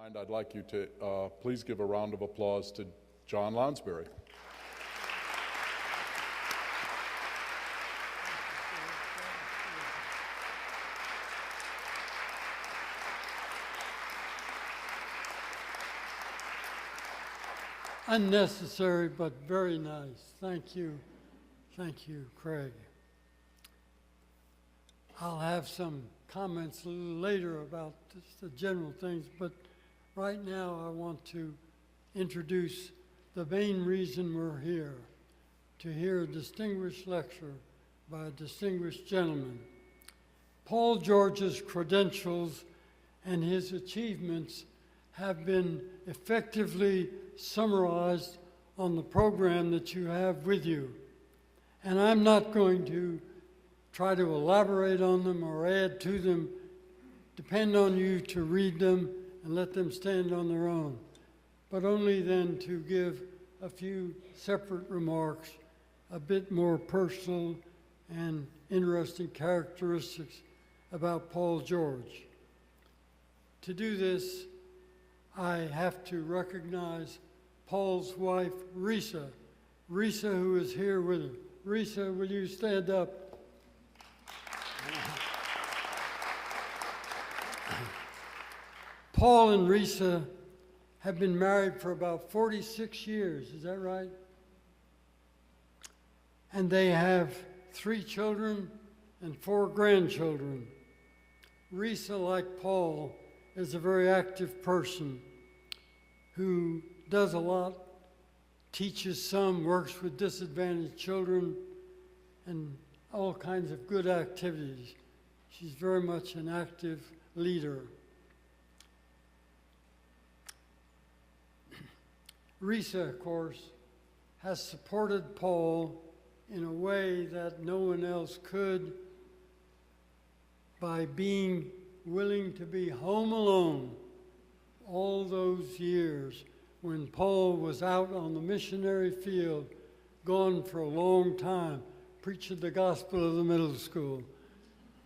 And I'd like you to please give a round of applause to John Lounsbury. Unnecessary, but very nice. Thank you. Thank you, Craig. I'll have some comments a little later about just the general things, but right now I want to introduce the main reason we're here, to hear a distinguished lecture by a distinguished gentleman. Paul George's credentials and his achievements have been effectively summarized on the program that you have with you. And I'm not going to try to elaborate on them or add to them. Depend on you to read them and let them stand on their own, but only then to give a few separate remarks, a bit more personal and interesting characteristics about Paul George. To do this, I have to recognize Paul's wife, Risa. Risa, who is here with him. Risa, will you stand up? Paul and Risa have been married for about 46 years, is that right? And they have 3 children and 4 grandchildren. Risa, like Paul, is a very active person who does a lot, teaches some, works with disadvantaged children, and all kinds of good activities. She's very much an active leader. Risa, of course, has supported Paul in a way that no one else could by being willing to be home alone all those years when Paul was out on the missionary field, gone for a long time, preaching the gospel of the middle school.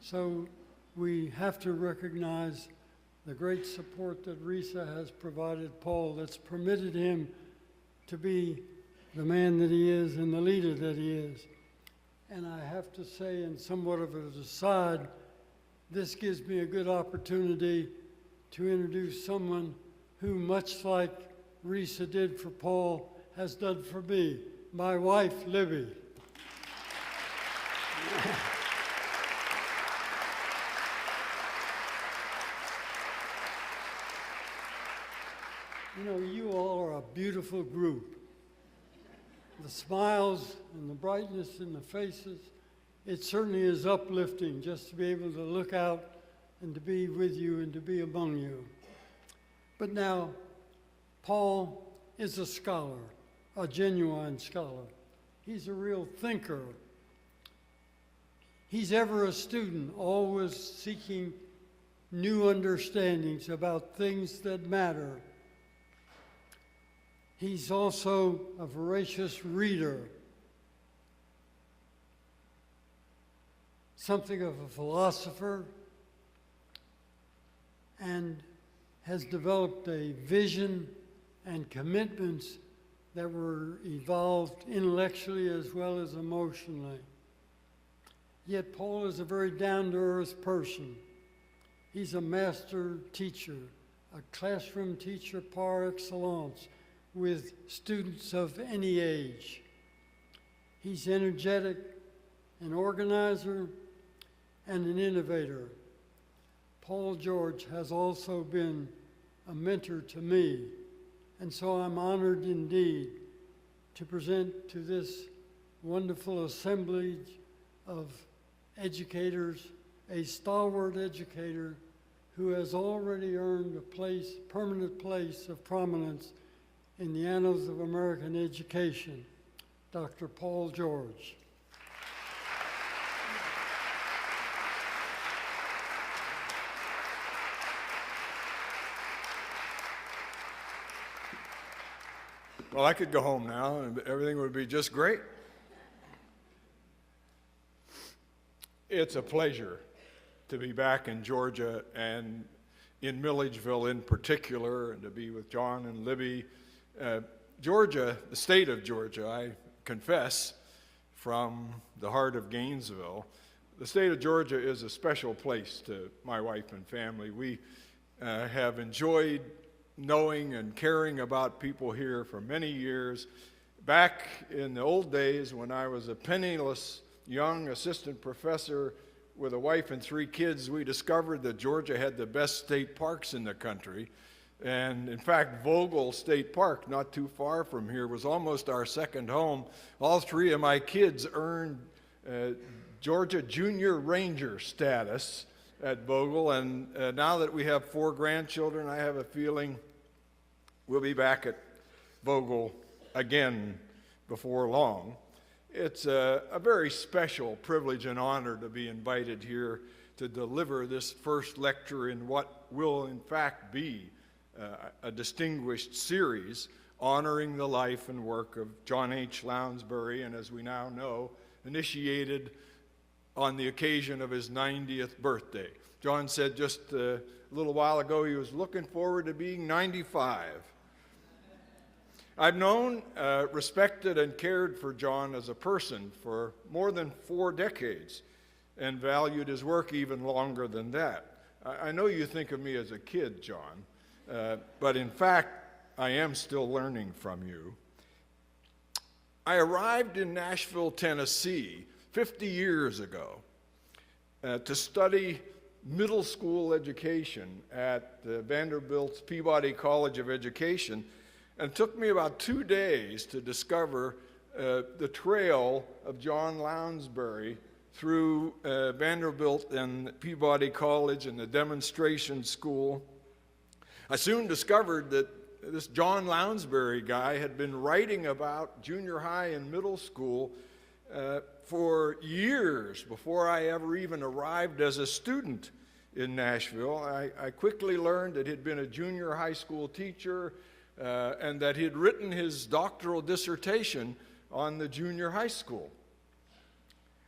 So we have to recognize the great support that Risa has provided Paul that's permitted him to be the man that he is and the leader that he is. And I have to say, in somewhat of an aside, this gives me a good opportunity to introduce someone who, much like Risa did for Paul, has done for me, my wife, Libby. You know, you all are a beautiful group. The smiles and the brightness in the faces, it certainly is uplifting just to be able to look out and to be with you and to be among you. But now, Paul is a scholar, a genuine scholar. He's a real thinker. He's ever a student, always seeking new understandings about things that matter. He's also a voracious reader, something of a philosopher, and has developed a vision and commitments that were evolved intellectually as well as emotionally. Yet Paul is a very down-to-earth person. He's a master teacher, a classroom teacher par excellence, with students of any age. He's energetic, an organizer, and an innovator. Paul George has also been a mentor to me, and so I'm honored indeed to present to this wonderful assemblage of educators a stalwart educator who has already earned a permanent place of prominence in the annals of American education, Dr. Paul George. Well, I could go home now and everything would be just great. It's a pleasure to be back in Georgia and in Milledgeville in particular, and to be with John and Libby. Georgia, the state of Georgia, I confess, from the heart of Gainesville, the state of Georgia is a special place to my wife and family. We have enjoyed knowing and caring about people here for many years. Back in the old days when I was a penniless young assistant professor with a wife and 3 kids, we discovered that Georgia had the best state parks in the country. And in fact, Vogel State Park, not too far from here, was almost our second home. All 3 of my kids earned Georgia Junior Ranger status at Vogel, and now that we have 4 grandchildren, I have a feeling we'll be back at Vogel again before long. It's a very special privilege and honor to be invited here to deliver this first lecture in what will in fact be a distinguished series honoring the life and work of John H. Lounsbury, and as we now know, initiated on the occasion of his 90th birthday. John said just a little while ago he was looking forward to being 95. I've known, respected, and cared for John as a person for more than 4 decades and valued his work even longer than that. I know you think of me as a kid, John, but in fact, I am still learning from you. I arrived in Nashville, Tennessee 50 years ago to study middle school education at Vanderbilt's Peabody College of Education, and it took me about 2 days to discover the trail of John Lounsbury through Vanderbilt and Peabody College and the demonstration school. I soon discovered that this John Lounsbury guy had been writing about junior high and middle school for years before I ever even arrived as a student in Nashville. I quickly learned that he'd been a junior high school teacher and that he'd written his doctoral dissertation on the junior high school.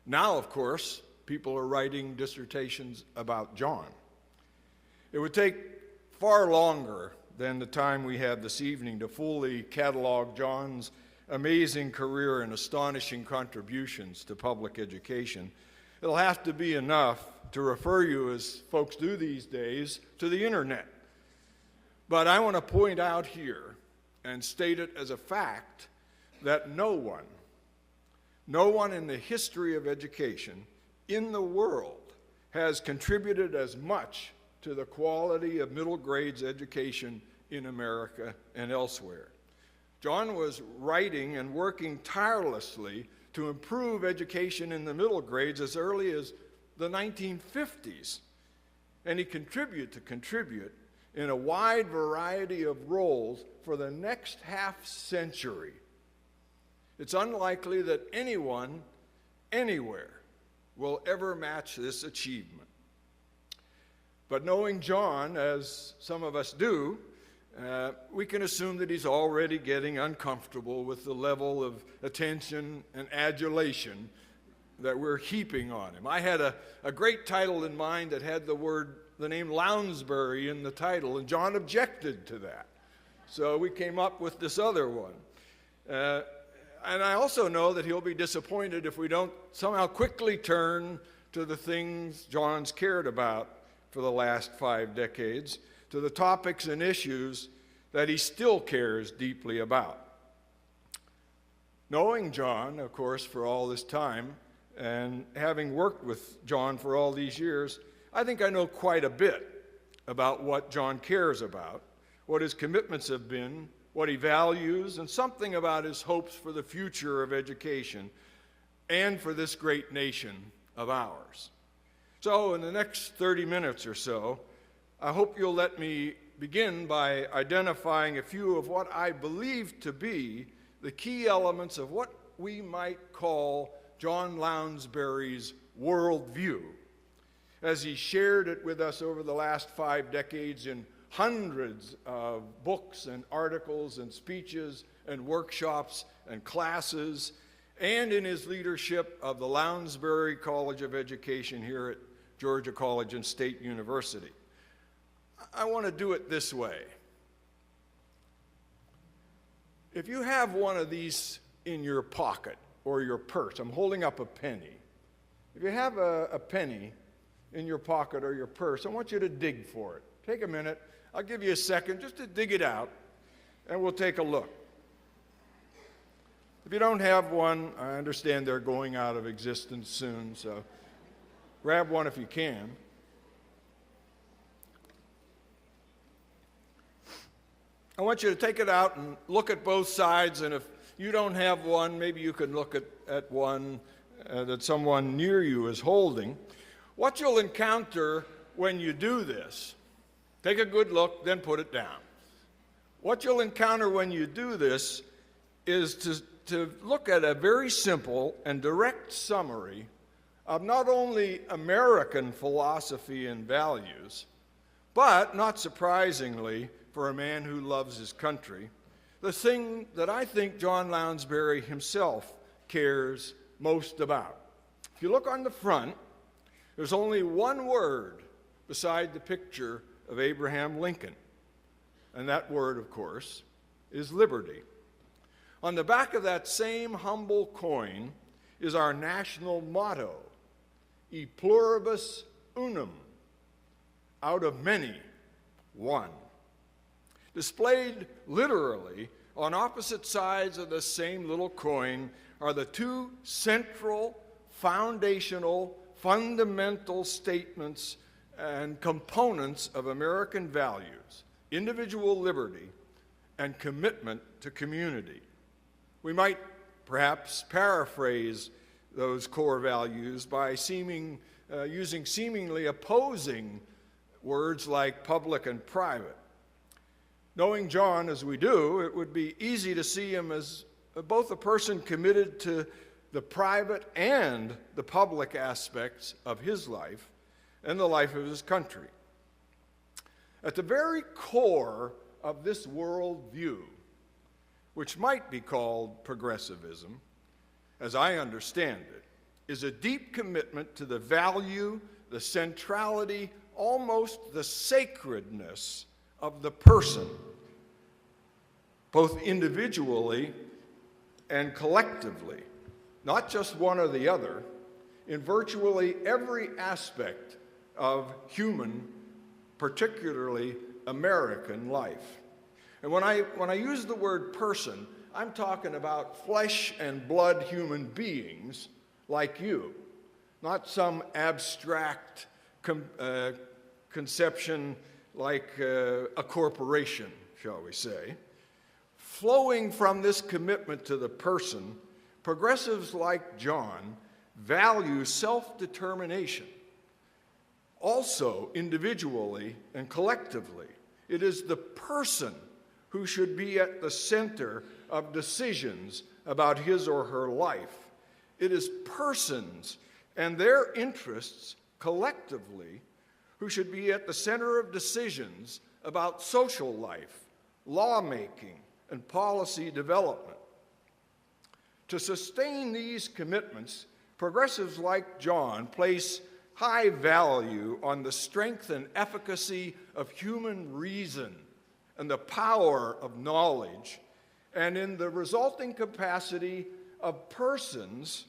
Now, of course, people are writing dissertations about John. It would take far longer than the time we had this evening to fully catalog John's amazing career and astonishing contributions to public education. It'll have to be enough to refer you, as folks do these days, to the internet. But I want to point out here and state it as a fact that no one in the history of education in the world has contributed as much to the quality of middle grades education in America and elsewhere. John was writing and working tirelessly to improve education in the middle grades as early as the 1950s, and he continued to contribute in a wide variety of roles for the next half century. It's unlikely that anyone, anywhere, will ever match this achievement. But knowing John, as some of us do, we can assume that he's already getting uncomfortable with the level of attention and adulation that we're heaping on him. I had a great title in mind that had the name Lounsbury in the title, and John objected to that. So we came up with this other one. And I also know that he'll be disappointed if we don't somehow quickly turn to the things John's cared about for the last 5 decades, to the topics and issues that he still cares deeply about. Knowing John, of course, for all this time, and having worked with John for all these years, I think I know quite a bit about what John cares about, what his commitments have been, what he values, and something about his hopes for the future of education and for this great nation of ours. So in the next 30 minutes or so, I hope you'll let me begin by identifying a few of what I believe to be the key elements of what we might call John Lounsbury's worldview, as he shared it with us over the last 5 decades in hundreds of books and articles and speeches and workshops and classes, and in his leadership of the Lounsbury College of Education here at Georgia College and State University. I want to do it this way. If you have one of these in your pocket or your purse, I'm holding up a penny. If you have a penny in your pocket or your purse, I want you to dig for it. Take a minute. I'll give you a second just to dig it out, and we'll take a look. If you don't have one, I understand they're going out of existence soon, so grab one if you can. I want you to take it out and look at both sides, and if you don't have one, maybe you can look at one that someone near you is holding. What you'll encounter when you do this, take a good look, then put it down. What you'll encounter when you do this is to look at a very simple and direct summary of not only American philosophy and values, but, not surprisingly, for a man who loves his country, the thing that I think John Lounsbury himself cares most about. If you look on the front, there's only one word beside the picture of Abraham Lincoln, and that word, of course, is liberty. On the back of that same humble coin is our national motto, E pluribus unum, out of many, one. Displayed literally on opposite sides of the same little coin are the two central, foundational, fundamental statements and components of American values: individual liberty and commitment to community. We might perhaps paraphrase those core values by using seemingly opposing words like public and private. Knowing John as we do, it would be easy to see him as both a person committed to the private and the public aspects of his life and the life of his country. At the very core of this worldview, which might be called progressivism, as I understand it, is a deep commitment to the value, the centrality, almost the sacredness of the person, both individually and collectively, not just one or the other, in virtually every aspect of human, particularly American life. And when I use the word person, I'm talking about flesh and blood human beings like you, not some abstract conception like a corporation, shall we say. Flowing from this commitment to the person, progressives like John value self-determination, also individually and collectively. It is the person who should be at the center of decisions about his or her life. It is persons and their interests collectively who should be at the center of decisions about social life, lawmaking, and policy development. To sustain these commitments, progressives like John place high value on the strength and efficacy of human reason and the power of knowledge, and in the resulting capacity of persons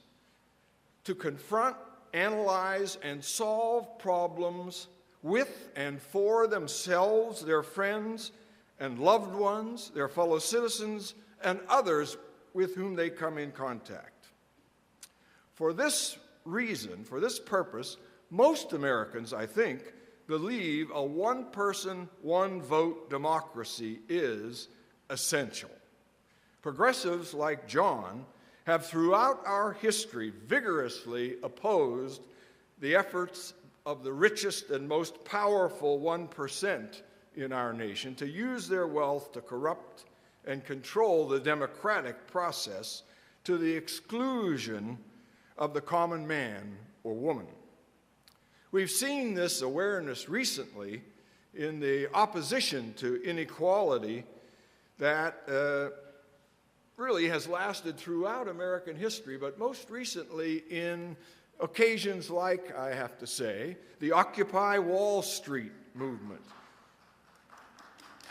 to confront, analyze, and solve problems with and for themselves, their friends and loved ones, their fellow citizens, and others with whom they come in contact. For this reason, for this purpose, most Americans, I think, believe a one-person, one-vote democracy is essential. Progressives like John have throughout our history vigorously opposed the efforts of the richest and most powerful 1% in our nation to use their wealth to corrupt and control the democratic process to the exclusion of the common man or woman. We've seen this awareness recently in the opposition to inequality that really has lasted throughout American history, but most recently in occasions like, I have to say, the Occupy Wall Street movement,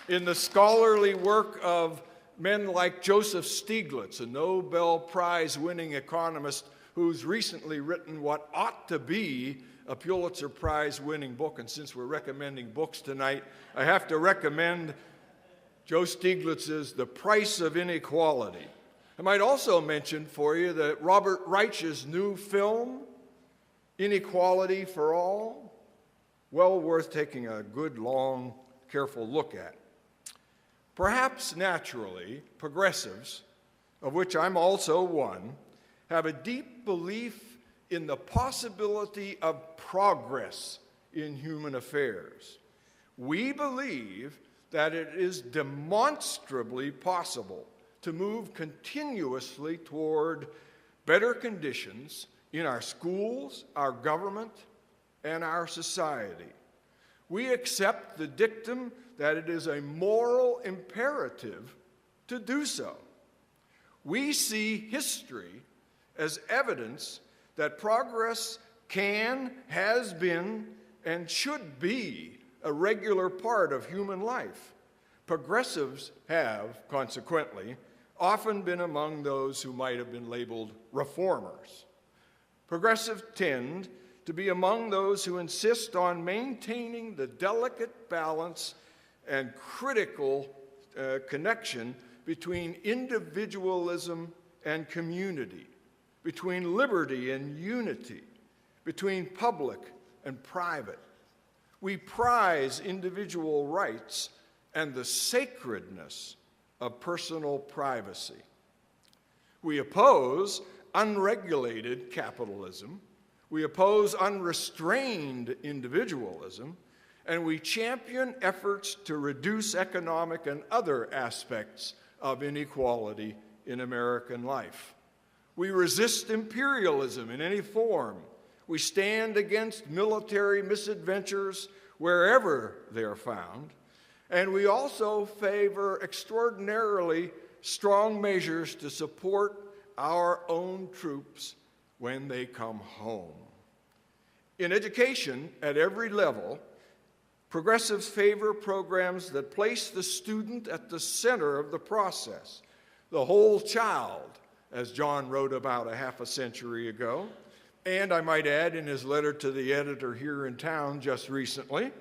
in the scholarly work of men like Joseph Stiglitz, a Nobel Prize-winning economist who's recently written what ought to be a Pulitzer Prize-winning book. And since we're recommending books tonight, I have to recommend Joe Stiglitz's The Price of Inequality. I might also mention for you that Robert Reich's new film, Inequality for All, well worth taking a good, long, careful look at. Perhaps naturally, progressives, of which I'm also one, have a deep belief in the possibility of progress in human affairs. We believe that it is demonstrably possible to move continuously toward better conditions in our schools, our government, and our society. We accept the dictum that it is a moral imperative to do so. We see history as evidence that progress can, has been, and should be a regular part of human life. Progressives have, consequently, often been among those who might have been labeled reformers. Progressives tend to be among those who insist on maintaining the delicate balance and critical connection between individualism and community, between liberty and unity, between public and private. We prize individual rights and the sacredness of personal privacy. We oppose unregulated capitalism. We oppose unrestrained individualism, and we champion efforts to reduce economic and other aspects of inequality in American life. We resist imperialism in any form. We stand against military misadventures wherever they are found, and we also favor extraordinarily strong measures to support our own troops when they come home. In education, at every level, progressives favor programs that place the student at the center of the process, the whole child, as John wrote about a half a century ago, and I might add in his letter to the editor here in town just recently.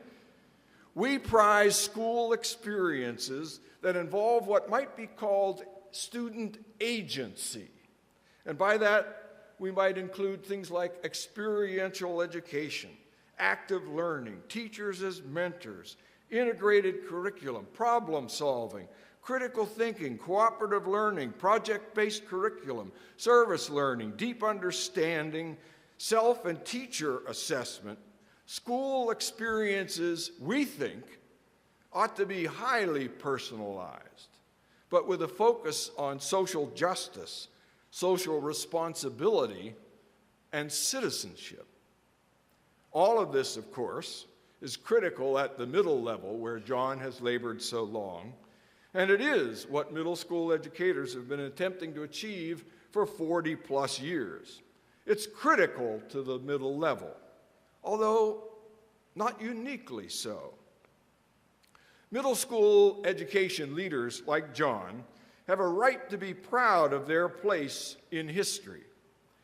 We prize school experiences that involve what might be called student agency. And by that, we might include things like experiential education, active learning, teachers as mentors, integrated curriculum, problem solving, critical thinking, cooperative learning, project-based curriculum, service learning, deep understanding, self and teacher assessment. School experiences, we think, ought to be highly personalized, but with a focus on social justice, social responsibility, and citizenship. All of this, of course, is critical at the middle level where John has labored so long, and it is what middle school educators have been attempting to achieve for 40-plus years. It's critical to the middle level, although not uniquely so. Middle school education leaders like John have a right to be proud of their place in history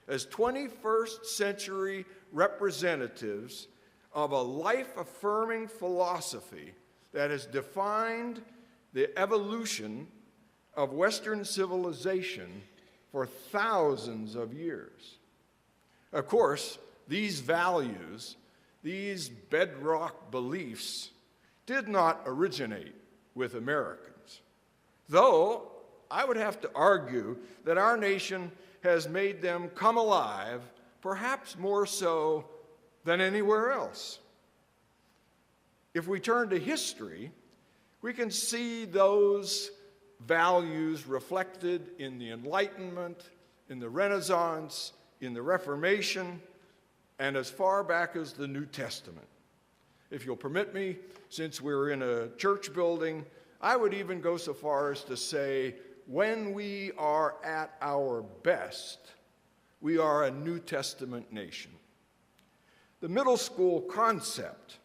as 21st century representatives of a life-affirming philosophy that has defined the evolution of Western civilization for thousands of years. Of course, these values, these bedrock beliefs, did not originate with Americans, though I would have to argue that our nation has made them come alive, perhaps more so than anywhere else. If we turn to history, we can see those values reflected in the Enlightenment, in the Renaissance, in the Reformation, and as far back as the New Testament. If you'll permit me, since we're in a church building, I would even go so far as to say, when we are at our best, we are a New Testament nation. The middle school concept,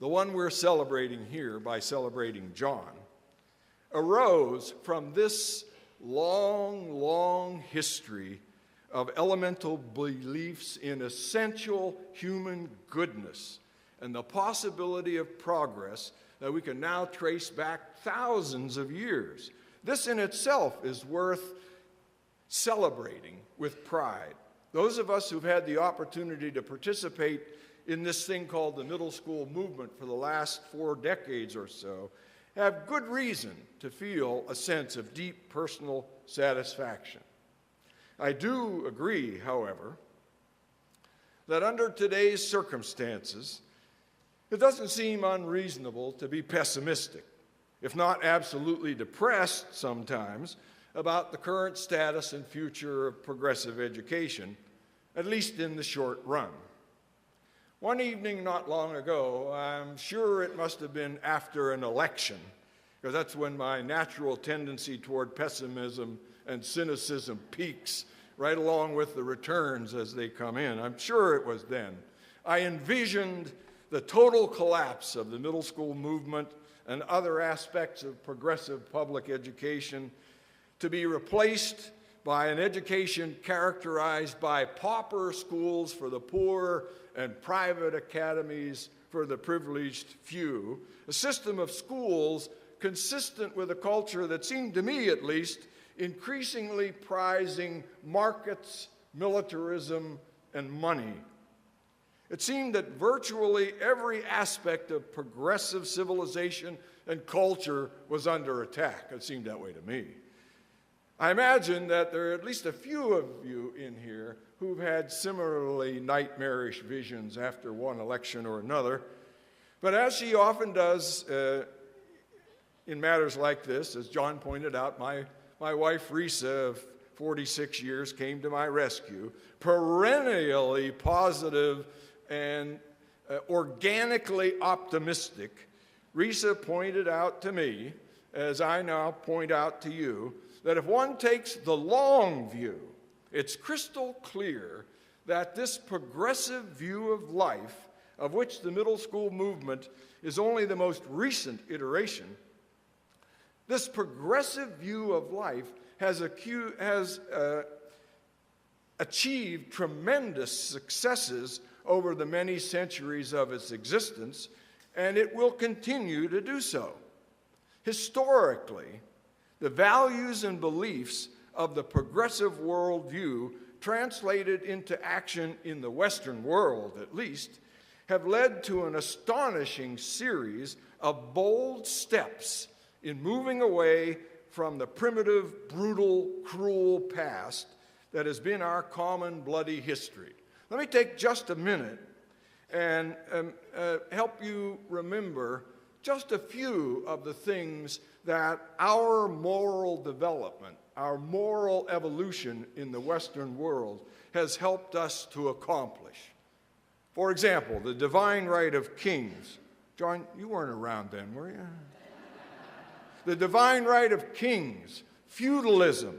the one we're celebrating here by celebrating John, arose from this long, long history of elemental beliefs in essential human goodness and the possibility of progress that we can now trace back thousands of years. This in itself is worth celebrating with pride. Those of us who've had the opportunity to participate in this thing called the middle school movement for the last 4 decades or so have good reason to feel a sense of deep personal satisfaction. I do agree, however, that under today's circumstances, it doesn't seem unreasonable to be pessimistic, if not absolutely depressed sometimes, about the current status and future of progressive education, at least in the short run. One evening not long ago, I'm sure it must have been after an election, because that's when my natural tendency toward pessimism and cynicism peaks, right along with the returns as they come in. I'm sure it was then. I envisioned the total collapse of the middle school movement and other aspects of progressive public education to be replaced by an education characterized by pauper schools for the poor and private academies for the privileged few, a system of schools consistent with a culture that seemed to me, at least, increasingly prizing markets, militarism, and money. It seemed that virtually every aspect of progressive civilization and culture was under attack. It seemed that way to me. I imagine that there are at least a few of you in here who've had similarly nightmarish visions after one election or another. But as she often does in matters like this, as John pointed out, my wife Risa of 46 years came to my rescue, perennially positive and organically optimistic. Risa pointed out to me, as I now point out to you, that if one takes the long view, it's crystal clear that this progressive view of life, of which the middle school movement is only the most recent iteration, this progressive view of life has achieved tremendous successes over the many centuries of its existence, and it will continue to do so. Historically, the values and beliefs of the progressive worldview, translated into action in the Western world at least, have led to an astonishing series of bold steps in moving away from the primitive, brutal, cruel past that has been our common bloody history. Let me take just a minute and help you remember just a few of the things that our moral development, our moral evolution in the Western world has helped us to accomplish. For example, the divine right of kings. John, you weren't around then, were you? The divine right of kings, feudalism,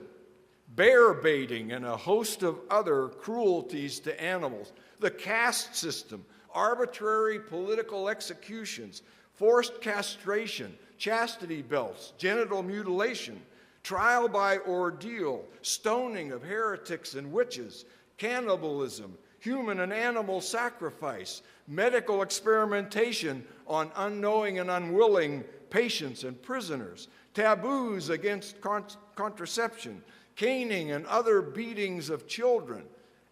bear baiting, and a host of other cruelties to animals, the caste system, arbitrary political executions, forced castration, chastity belts, genital mutilation, trial by ordeal, stoning of heretics and witches, cannibalism, human and animal sacrifice, medical experimentation on unknowing and unwilling patients and prisoners, taboos against contraception, caning and other beatings of children.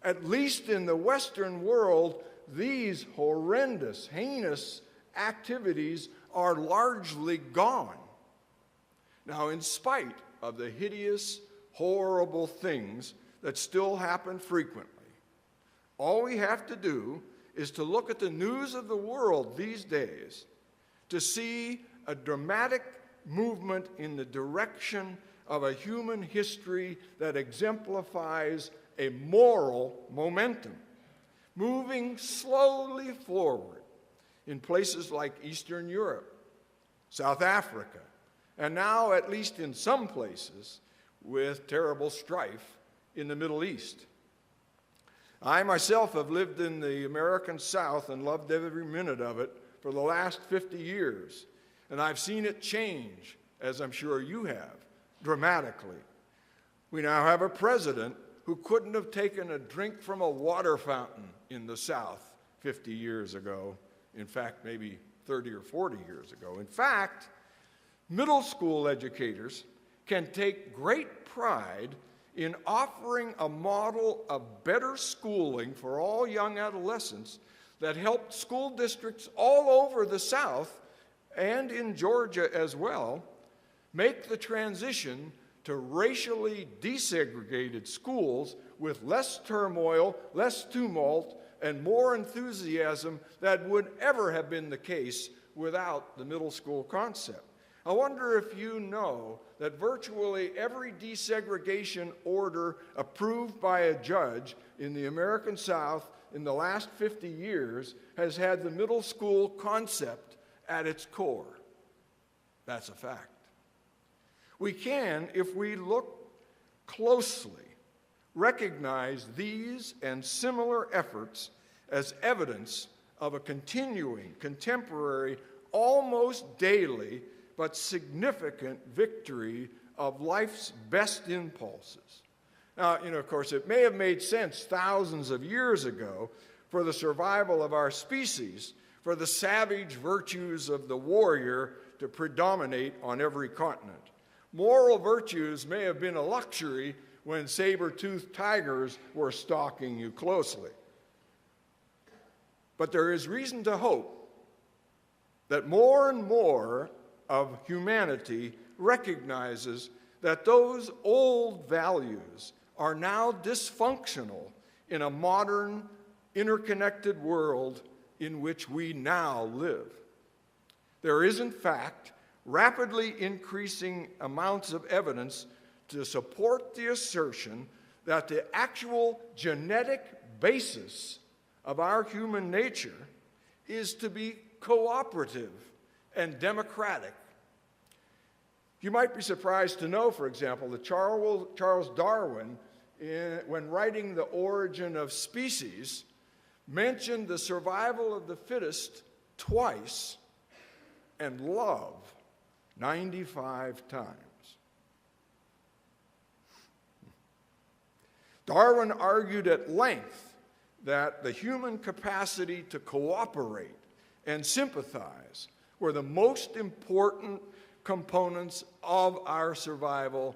At least in the Western world, these horrendous, heinous activities are largely gone. Now, in spite of the hideous, horrible things that still happen frequently, all we have to do is to look at the news of the world these days to see a dramatic movement in the direction of a human history that exemplifies a moral momentum, moving slowly forward in places like Eastern Europe, South Africa, and now, at least in some places, with terrible strife in the Middle East. I myself have lived in the American South and loved every minute of it for the last 50 years, and I've seen it change, as I'm sure you have, dramatically. We now have a president who couldn't have taken a drink from a water fountain in the South 50 years ago. In fact, maybe 30 or 40 years ago. In fact, middle school educators can take great pride in offering a model of better schooling for all young adolescents that helped school districts all over the South and in Georgia as well make the transition to racially desegregated schools with less turmoil, less tumult, and more enthusiasm than would ever have been the case without the middle school concept. I wonder if you know that virtually every desegregation order approved by a judge in the American South in the last 50 years has had the middle school concept at its core. That's a fact. We can, if we look closely, recognize these and similar efforts as evidence of a continuing, contemporary, almost daily, but significant victory of life's best impulses. Now, of course, it may have made sense thousands of years ago for the survival of our species, for the savage virtues of the warrior to predominate on every continent. Moral virtues may have been a luxury when saber-toothed tigers were stalking you closely. But there is reason to hope that more and more of humanity recognizes that those old values are now dysfunctional in a modern, interconnected world in which we now live. There is, in fact, rapidly increasing amounts of evidence to support the assertion that the actual genetic basis of our human nature is to be cooperative and democratic. You might be surprised to know, for example, that Charles Darwin, when writing The Origin of Species, mentioned the survival of the fittest twice and love 95 times. Darwin argued at length that the human capacity to cooperate and sympathize were the most important components of our survival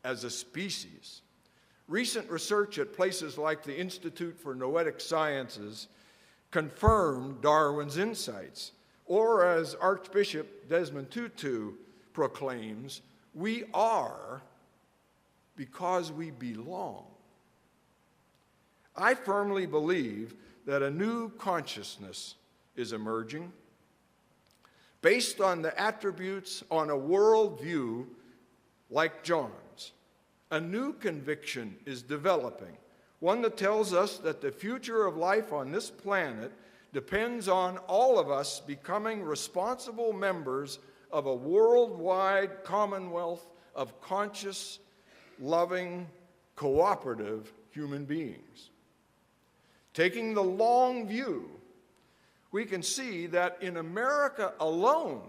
as a species. Recent research at places like the Institute for Noetic Sciences confirmed Darwin's insights, or as Archbishop Desmond Tutu proclaims, we are because we belong. I firmly believe that a new consciousness is emerging based on the attributes on a worldview like John's. A new conviction is developing, one that tells us that the future of life on this planet depends on all of us becoming responsible members of a worldwide commonwealth of conscious, loving, cooperative human beings. Taking the long view, we can see that in America alone,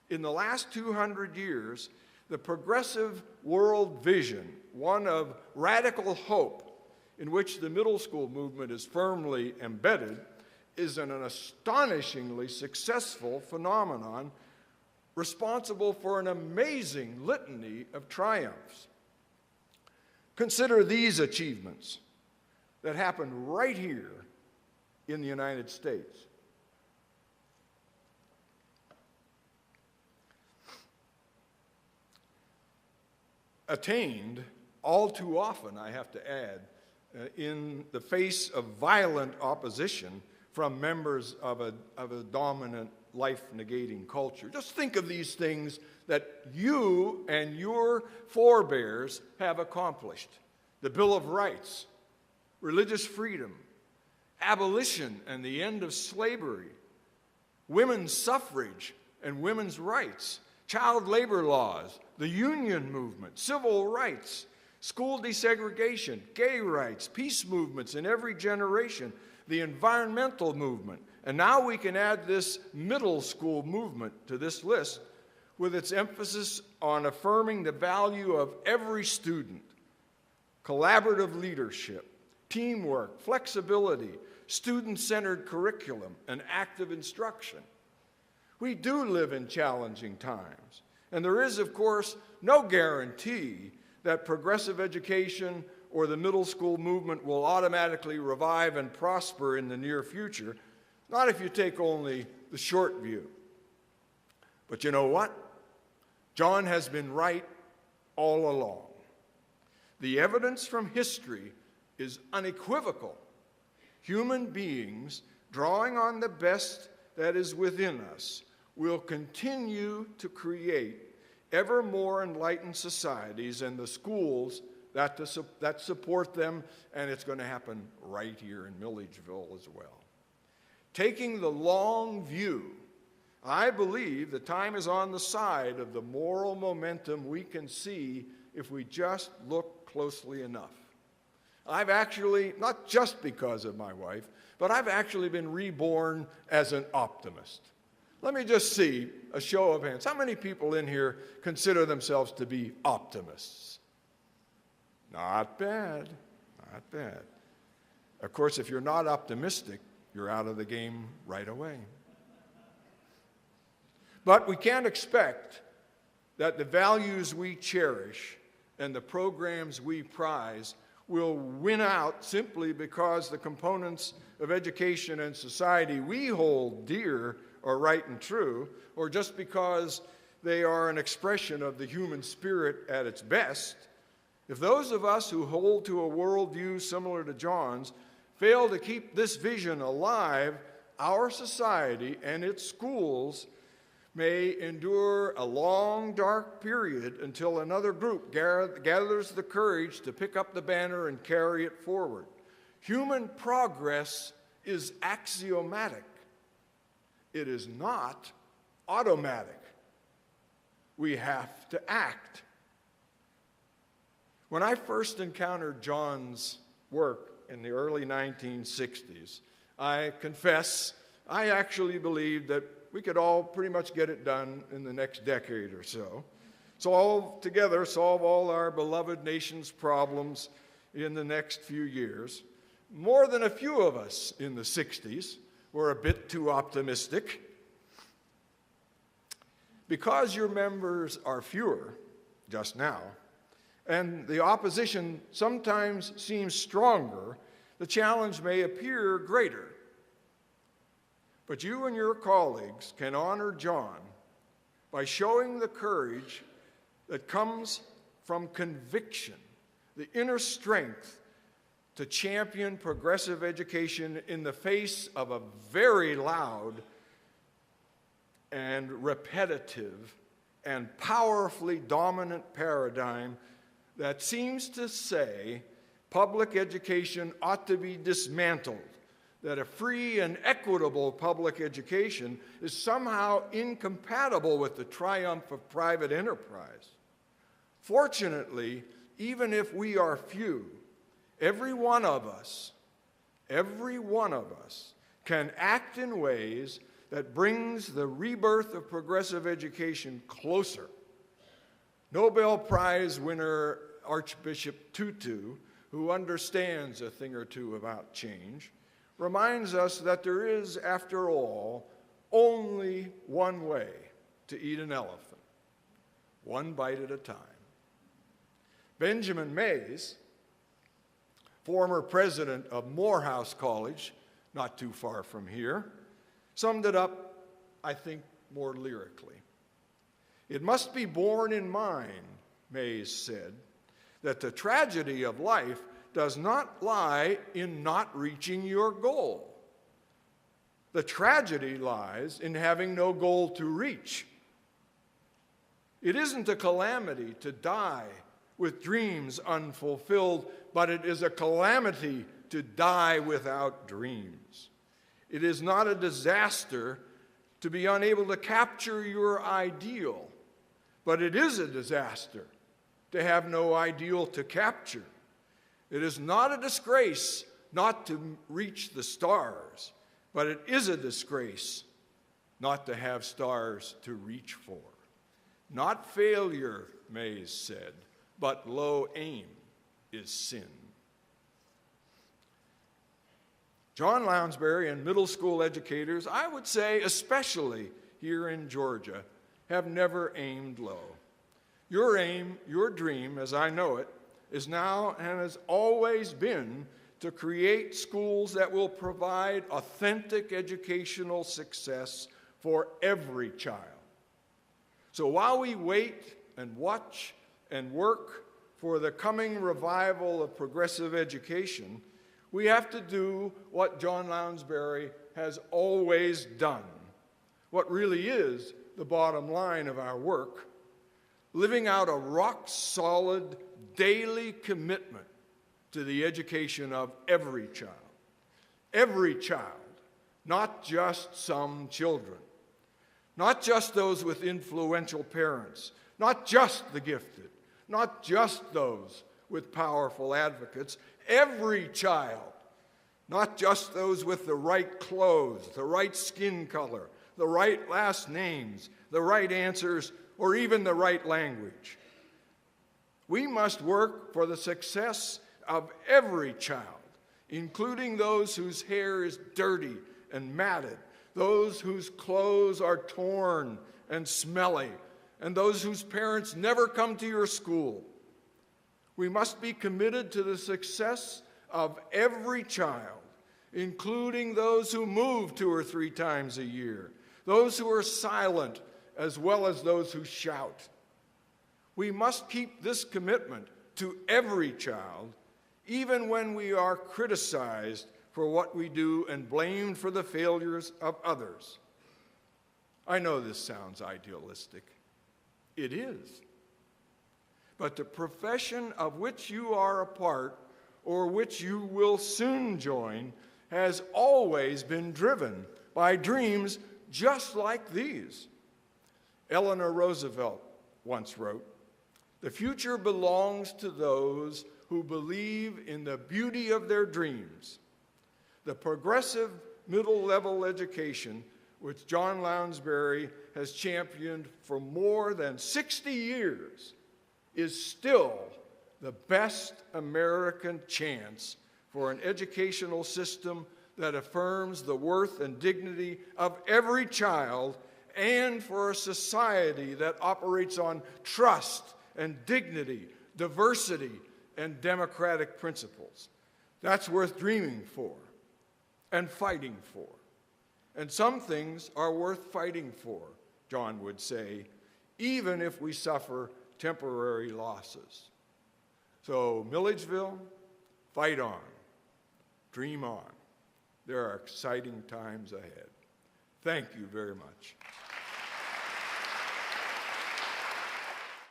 in the last 200 years, the progressive world vision, one of radical hope, in which the middle school movement is firmly embedded, is an astonishingly successful phenomenon responsible for an amazing litany of triumphs. Consider these achievements that happened right here in the United States. Attained all too often, I have to add, in the face of violent opposition from members of a dominant life-negating culture. Just think of these things that you and your forebears have accomplished. The Bill of Rights, religious freedom, abolition and the end of slavery, women's suffrage and women's rights, child labor laws, the union movement, civil rights, school desegregation, gay rights, peace movements in every generation, the environmental movement, and now we can add this middle school movement to this list with its emphasis on affirming the value of every student, collaborative leadership, teamwork, flexibility, student-centered curriculum, and active instruction. We do live in challenging times, and there is, of course, no guarantee that progressive education or the middle school movement will automatically revive and prosper in the near future, not if you take only the short view. But you know what? John has been right all along. The evidence from history is unequivocal. Human beings, drawing on the best that is within us, will continue to create ever more enlightened societies and the schools that support them, and it's going to happen right here in Milledgeville as well. Taking the long view, I believe the time is on the side of the moral momentum we can see if we just look closely enough. I've actually, not just because of my wife, but I've actually been reborn as an optimist. Let me just see a show of hands. How many people in here consider themselves to be optimists? Not bad, not bad. Of course, if you're not optimistic, you're out of the game right away. But we can't expect that the values we cherish and the programs we prize will win out simply because the components of education and society we hold dear are right and true, or just because they are an expression of the human spirit at its best. If those of us who hold to a worldview similar to John's fail to keep this vision alive, our society and its schools may endure a long, dark period until another group gathers the courage to pick up the banner and carry it forward. Human progress is axiomatic. It is not automatic. We have to act. When I first encountered John's work in the early 1960s, I confess I actually believed that we could all pretty much get it done in the next decade or so. So all together, solve all our beloved nation's problems in the next few years. More than a few of us in the 60s were a bit too optimistic. Because your members are fewer just now, and the opposition sometimes seems stronger, the challenge may appear greater. But you and your colleagues can honor John by showing the courage that comes from conviction, the inner strength to champion progressive education in the face of a very loud and repetitive and powerfully dominant paradigm that seems to say public education ought to be dismantled, that a free and equitable public education is somehow incompatible with the triumph of private enterprise. Fortunately, even if we are few, every one of us can act in ways that brings the rebirth of progressive education closer. Nobel Prize winner Archbishop Tutu, who understands a thing or two about change, reminds us that there is, after all, only one way to eat an elephant, one bite at a time. Benjamin Mays, former president of Morehouse College, not too far from here, summed it up, I think, more lyrically. It must be borne in mind, Mays said, that the tragedy of life does not lie in not reaching your goal. The tragedy lies in having no goal to reach. It isn't a calamity to die with dreams unfulfilled, but it is a calamity to die without dreams. It is not a disaster to be unable to capture your ideal, but it is a disaster to have no ideal to capture. It is not a disgrace not to reach the stars, but it is a disgrace not to have stars to reach for. Not failure, Mays said, but low aim is sin. John Lounsbury and middle school educators, I would say especially here in Georgia, have never aimed low. Your aim, your dream, as I know it, is now and has always been to create schools that will provide authentic educational success for every child. So while we wait and watch and work for the coming revival of progressive education, we have to do what John Lounsbury has always done, what really is the bottom line of our work, living out a rock-solid daily commitment to the education of every child. Every child, not just some children, not just those with influential parents, not just the gifted, not just those with powerful advocates, every child, not just those with the right clothes, the right skin color, the right last names, the right answers, or even the right language. We must work for the success of every child, including those whose hair is dirty and matted, those whose clothes are torn and smelly, and those whose parents never come to your school. We must be committed to the success of every child, including those who move 2 or 3 times a year, those who are silent as well as those who shout. We must keep this commitment to every child, even when we are criticized for what we do and blamed for the failures of others. I know this sounds idealistic. It is. But the profession of which you are a part, or which you will soon join, has always been driven by dreams just like these. Eleanor Roosevelt once wrote, "The future belongs to those who believe in the beauty of their dreams." The progressive middle-level education, which John Lounsbury has championed for more than 60 years, is still the best American chance for an educational system that affirms the worth and dignity of every child, and for a society that operates on trust and dignity, diversity, and democratic principles. That's worth dreaming for and fighting for. And some things are worth fighting for, John would say, even if we suffer temporary losses. So, Milledgeville, fight on, dream on. There are exciting times ahead. Thank you very much.